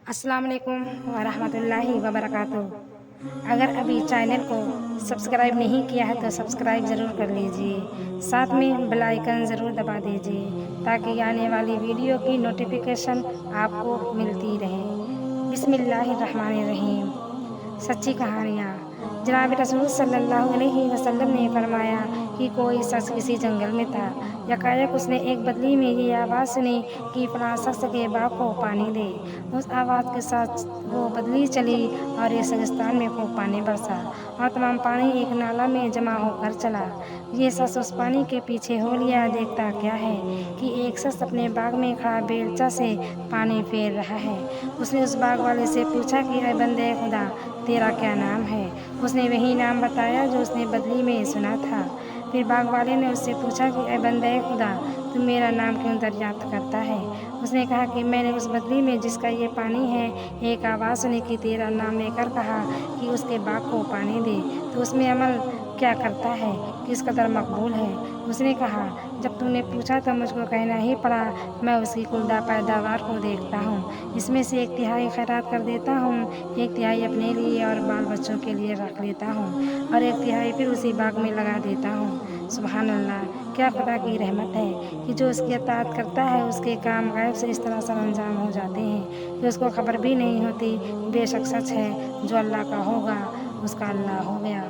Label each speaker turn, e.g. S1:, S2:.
S1: السلام علیکم ورحمۃ اللہ وبرکاتہ۔ اگر ابھی چینل کو سبسکرائب نہیں کیا ہے تو سبسکرائب ضرور کر لیجیے، ساتھ میں بیل آئیکن ضرور دبا دیجیے تاکہ آنے والی ویڈیو کی نوٹیفیکیشن آپ کو ملتی رہے۔ بسم اللہ الرحمن الرحیم۔ سچی کہانیاں۔ جناب رسول صلی اللہ علیہ وسلم نے فرمایا کہ کوئی شخص کسی جنگل میں تھا، یکایک اس نے ایک بدلی میں یہ آواز سنی کہ فلاں شخص کے باغ کو پانی دے۔ اس آواز کے ساتھ وہ بدلی چلی اور ایک ریگستان میں خوب پانی برسا اور تمام پانی ایک نالہ میں جمع ہو کر چلا۔ یہ شخص اس پانی کے پیچھے ہو لیا، دیکھتا کیا ہے کہ ایک شخص اپنے باغ میں کھڑا بیلچہ سے پانی پھیر رہا ہے۔ اس نے اس باغ والے سے پوچھا کہ اے بندے خدا، تیرا کیا نام ہے؟ اس نے وہی نام بتایا جو اس نے بدلی میں سنا تھا۔ پھر باغ والے نے اس سے پوچھا کہ اے بندے خدا، تو میرا نام کیوں دریافت کرتا ہے؟ اس نے کہا کہ میں نے اس بدلی میں جس کا یہ پانی ہے ایک آواز سنی کہ تیرا نام لے کر کہا کہ اس کے باغ کو پانی دے، تو اس میں عمل کیا کرتا ہے، کس قدر مقبول ہے؟ اس نے کہا جب تو نے پوچھا تو مجھ کو کہنا ہی پڑا، میں اس کی کل پیداوار کو دیکھتا ہوں، اس میں سے 1/3 خیرات کر دیتا ہوں، 1/3 اپنے لیے اور بال بچوں کے لیے رکھ لیتا ہوں اور 1/3 پھر اسی باغ میں لگا دیتا ہوں۔ سبحان اللہ! کیا خدا کی رحمت ہے کہ جو اس کی اطاعت کرتا ہے اس کے کام غیب سے اس طرح سر انجام ہو جاتے ہیں کہ اس کو خبر بھی نہیں ہوتی۔ بے شک سچ ہے، جو اللہ کا ہوگا اس کا اللہ ہو گیا۔